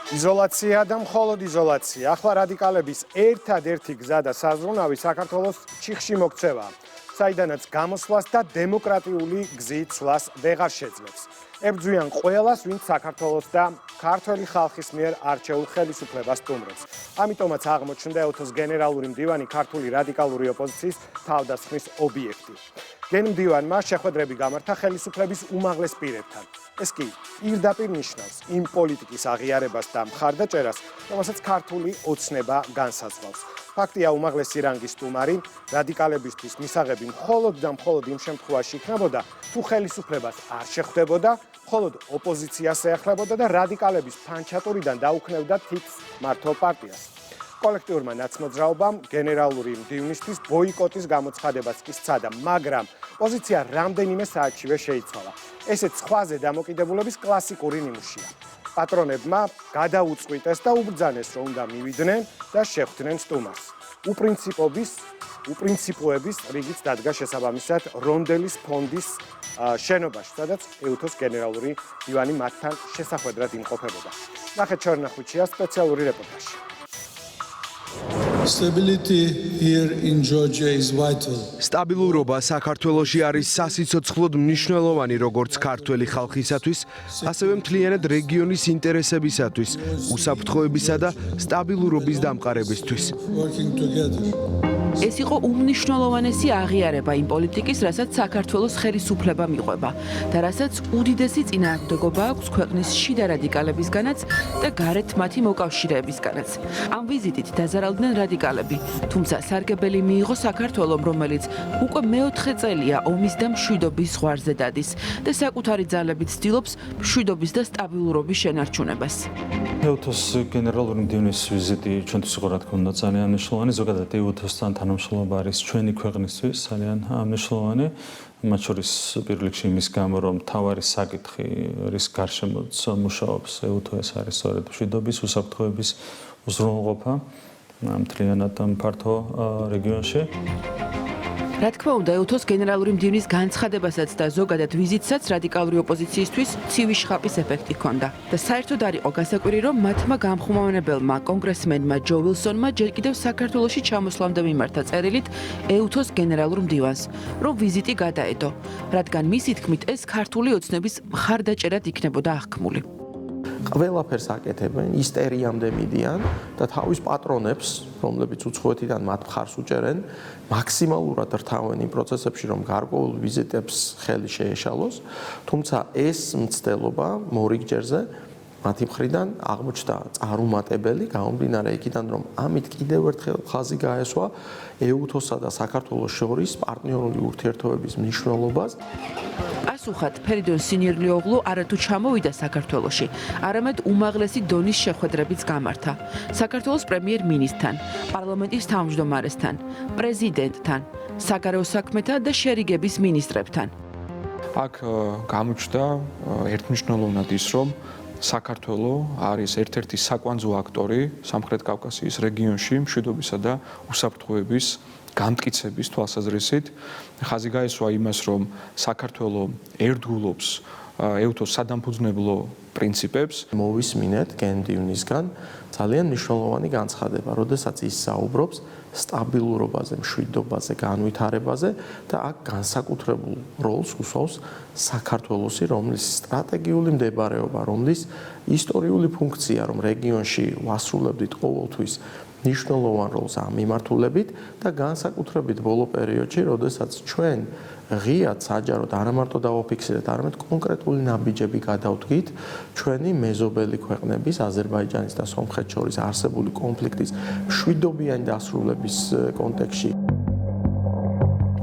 იზოლაცია და მხოლოდ იზოლაცია. ახლა რადიკალების ერთადერთი გზა და საზრუნავი საქართველოს ჩიხში მოქცევაა, საიდანაც გამოსვლას და დემოკრატიული გზით სვლას ვეღარ შეძლებს. ებრძვიან ყველას, ვინც საქართველოს და ქართველი ხალხის მიერ არჩეულ ხელისუფლებას სტუმრობს. ამიტომაც აღმოჩნდა ეუთოს გენერალური მდივანი ქართული რადიკალური ოპოზიციის თავდასხმის ობიექტი. გენმდივანმა შეხვედრები გამართა ხელისუფლების უმაღლეს პირებთან. ეს კი პირდაპირ ნიშნავს იმ პოლიტიკის აღიარებას და მხარდაჭერას, რომელსაც ქართული ოცნება განსაზღვრავს. ფაქტია, უმაღლესი რანგის სტუმარი რადიკალებისთვის მისაღები მხოლოდ და მხოლოდ იმ შემთხვევაში იქნებოდა, თუ ხელისუფლებას არ შეხვდებოდა, მხოლოდ ოპოზიციას ეახლებოდა და რადიკალების ფანჩატურიდან დაუქნევდა თითს მართლ პარტიას. კოლექტიურმა ნაცმოძრაობამ გენერალური მდივნისთვის ბოიკოტის გამოცხადებაც კი სცადა, მაგრამ პოზიცია რამდენიმე საათშივე შეიცვალა. ესეც სხვაზე დამოკიდებულების კლასიკური ნიმუშია. პატრონებმა გადაუწყვიტეს და უბრძანეს, რომ უნდა მივიდნენ და შეხვდნენ სტუმარს. უპრინციპოების რიგიც დადგა შესაბამისად რონდელის ფონდის შენობაში, სადაც ეუთოს გენერალური მდივანი მათთან შესახვედრად იმყოფებოდა. ნახეთ ჩვენნახვიჩია სპეციალური რეპორტაჟი. Stability here in Georgia is vital. სტაბილურობა საქართველოში არის სასიცოცხლოდ მნიშვნელოვანი როგორც ქართველი ხალხისათვის, ასევე მთლიანად რეგიონის ინტერესებისათვის, უსაფრთხოებისა და სტაბილურობის დამყარებისთვის. Working together. ეს იყო უმნიშვნელოვანესი აღიარება იმ პოლიტიკის, რასაც საქართველოს ხელისუფლება მიყვება და რასაც უდიდესი წინააღმდეგობა აქვს ქვეყნის შიდა რადიკალებისგანაც და გარეთ მათი მოკავშირეებისგანაც. ამ ვიზიტით დაზარალდნენ რადიკალები, თუმცა სარგებელი მიიღო საქართველომ, რომელიც უკვე მეოთხე წელია ომის და მშვიდობის ზღვარზე დადის და საკუთარი ძალებით ცდილობს მშვიდობის და სტაბილურობის შენარჩუნებას. ეუთოს გენერალური მდივნის ვიზიტი ჩვენთვის იყო, რა თქმა უნდა, ძალიან მნიშვნელოვანი, ზოგადად ეუთოსთან თანამშრომლობა არის ჩვენი ქვეყნისთვის ძალიან მნიშვნელოვანი, მათ შორის პირველ რიგში იმის გამო, რომ მთავარი საკითხი, რის გარშემოც მუშაობს ეუთო, ეს არის სწორედ მშვიდობის, უსაფრთხოების უზრუნველყოფა მთლიანად ფართო რეგიონში. რა თქმა უნდა, ეუთოს გენერალური მდივნის განცხადებასაც და ზოგადად ვიზიტსაც რადიკალური ოპოზიციისთვის ცივი შხაპის ეფექტი ჰქონდა. და საერთოდ არ იყო გასაკვირი, რომ მათმა გამხმოვანებელმა კონგრესმენმა ჯო ვილსონმა ჯერ კიდევ საქართველოში ჩამოსვლამდე მიმართა წერილით ეუთოს გენერალურ მდივანს, რომ ვიზიტი გადაედო, რადგან მისი თქმით ეს ქართული ოცნების მხარდაჭერად იქნებოდა აღქმული. ყველაფერს აკეთებენ, ისტერიამდე მიდიან და თავის პატრონებს, რომლებიც უცხოეთიდან მათ მხარს უჭერენ, მაქსიმალურად რთავენ იმ პროცესებში, რომ გარკვეულ ვიზიტებს ხელი შეეშალოს, თუმცა ეს მცდელობა მორიგჯერზე მათი მხრიდან აღმოჩნდა წარუმატებელი, გამომდინარე იქიდან, რომ ამით კიდევ ერთხელ ხაზი გაესვა ეუთოსა და საქართველოს შორის პარტნიორული ურთიერთობების მნიშვნელობას. პასუხად ფერიდონ სინირლიოღლუ არათუ ჩამოვიდა საქართველოში, არამედ უმაღლესი დონის შეხვედრებიც გამართა. საქართველოს პრემიერ-მინისტრთან, პარლამენტის თავმჯდომარესთან, პრეზიდენტთან, საგარეო საქმეთა და შერიგების მინისტრებთან. აქ გამოჩნდა ერთმნიშვნელოვნად ის, რომ საქართველო არის ერთ-ერთი საკვანძო აქტორი სამხრეთ კავკასიის რეგიონში მშვიდობისა და უსაფრთხოების გამტკიცების თვალსაზრისით. ხაზი გაესვა იმას, რომ საქართველო ერთგულობს ეუთოს სადამფუძნებლო პრინციპებს. მოვისმინეთ გენმდივნისგან ძალიან მნიშვნელოვანი განცხადება, როდესაც ის საუბრობს სტაბილურობაზე, მშვიდობაზე, განვითარებაზე და აქ განსაკუთრებულ როლს უსვავს საქართველოსი, რომლის სტრატეგიული მდებარეობა, რომლის ისტორიული ფუნქცია, რომ რეგიონში ვასრულებდით ყოველთვის მნიშვნელოვან როლს ამ მიმართულებით და განსაკუთრებით ბოლო პერიოდში, როდესაც ჩვენ ღიად საჯაროდ არა მარტო დავაფიქსირეთ, არამედ კონკრეტული ნაბიჯები გადავდგით ჩვენი მეზობელი ქვეყნების, აზერბაიჯანის და სომხეთის შორის არსებული კონფლიქტის მშვიდობიანი დასრულების კონტექსტში.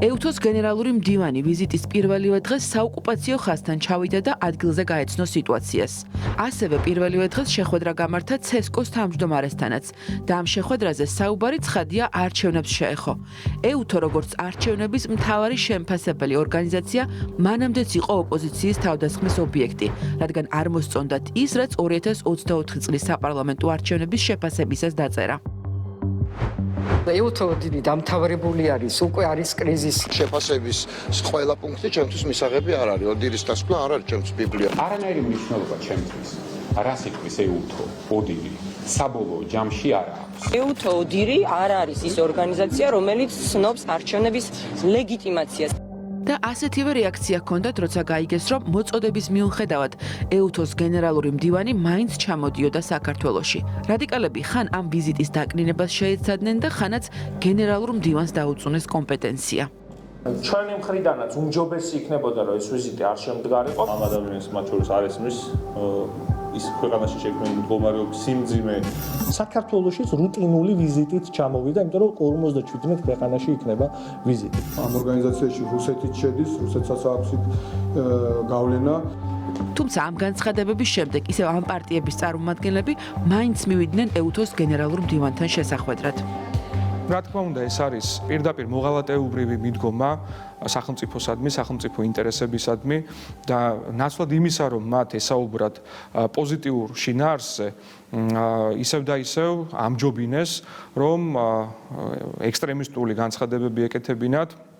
ეუთოს გენერალური მდივანი ვიზიტის პირველივე დღეს საოკუპაციო ხაზთან ჩავიდა და ადგილზე გაეცნო სიტუაციას. ასევე პირველივე დღეს შეხვედრა გამართა ცესკოს თავმჯდომარესთანაც და ამ შეხვედრაზე საუბარი ცხადია არჩევნებს შეეხო. ეუთო როგორც არჩევნების მთავარი შემფასებელი ორგანიზაცია მანამდეც იყო ოპოზიციის თავდასხმის ობიექტი, რადგან არ მოსწონდათ ის, რაც 2024 წლის საპარლამენტო არჩევნების შეფასებისას დაწერა. ეუთო დიდი დამთავრებული არის, უკვე არის კრიზისი. შეფასების ყველა პუნქტი ჩემთვის მისაღები არ არის. ოდირის დასკვნა არ არის ჩემთვის ბიბლია. არანაირი მნიშვნელობა ჩემთვის. რას იხვის ეუთო, ოდირი, საბოლოო ჯამში არა აქვს. ეუთო ოდირი არ არის ის ორგანიზაცია, რომელიც ცნობს არჩევნების ლეგიტიმაციას. და ასეთივე რეაქცია ჰქონდათ, როცა გაიგეს, რომ მოწოდების მიუხედავად ეუთოს გენერალური მდივანი მაინც ჩამოდიოდა საქართველოში. რადიკალები ხან ამ ვიზიტის დაკნინებას შეეცადნენ და ხანაც გენერალურ მდივანს დაუწუნეს კომპეტენცია. ჩვენი მხრიდანაც უმჯობესი იქნებოდა, რომ ეს ვიზიტი არ შემდგარიყო. ამ ადამიანს მათ შორის არ ესმის ის ქვეყანაში შექმნილი მდგომარეობის სიმძიმე. საქართველოშიც რუტინული ვიზიტით ჩამოვიდა, იმიტომ რომ 57 ქვეყანაში იქნება ვიზიტი. ამ ორგანიზაციაში რუსეთიც შედის, რუსეთსაც აქვს გავლენა. თუმცა ამ განცხადებების შემდეგ ისევ ამ პარტიების წარმომადგენლები მაინც მივიდნენ ეუთოს გენერალურ მდივანთან შესახვედრად. რა თქმა უნდა, ეს არის პირდაპირ მოღალატეობრივი მიდგომა სახელმწიფოსადმი, სახელმწიფო ინტერესებისადმი და ნაცვლად იმისა, რომ მათ ესაუბრათ პოზიტიურ შინაარსზე, ისევ და ისევ ამჯობინეს, რომ ექსტრემისტული განცხადებები ეკეთებინათ.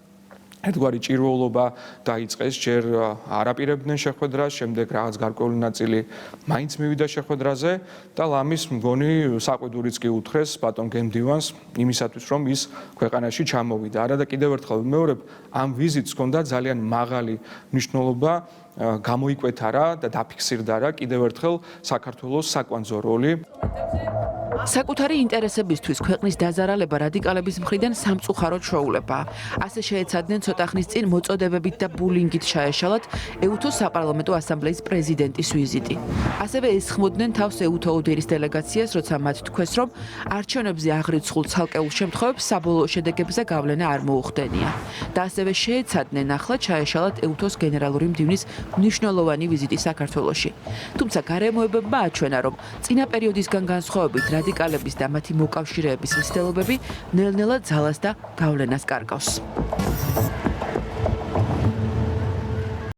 ერთგვარი ჭირვეულობა დაიწყეს, ჯერ არაპირებდნენ შეხვედრას, შემდეგ რაღაც გარკვეული ნაწილი მაინც მივიდა შეხვედრაზე და ლამის მგონი საყვედურიც კი უთხრეს ბატონ გემდივანს იმისათვის, რომ ის ქვეყანაში ჩამოვიდა. არა და კიდევ ერთხელ ვიმეორებ, ამ ვიზიტს ჰქონდა ძალიან მაღალი მნიშვნელობა, გამოიკვეთა და დაფიქსირდა რა კიდევ ერთხელ საქართველოს საკვანძო როლი. საკუთარი ინტერესებისთვის ქვეყნის დაზარალება რადიკალების მხრიდან სამწუხაროდ შოულებაა. ასე შეეცადნენ ცოტა ხნის წინ მოწოდებებით და ბულინგით ჩაეშალათ ეუთოს საპარლამენტო ასამბლეის პრეზიდენტის ვიზიტი. ასევე ესხმოდნენ თავს ეუთო ოდირის დელეგაციას, როცა მათ თქვეს, რომ არჩევნებზე აღრიცხულ ცალკეულ შემთხვევებს საბოლოო შედეგებზე გავლენა არ მოუხდენია. და ასევე შეეცადნენ ახლა ჩაეშალათ ეუთოს გენერალური მდივნის მნიშვნელოვანი ვიზიტი საქართველოში. თუმცა გარემოებებმა აჩვენა, რომ წინა პერიოდისგან განსხვავებით რადიკალების და მათი მოკავშირეების მცდელობები ნელ-ნელა ძალას და გავლენას კარგავს.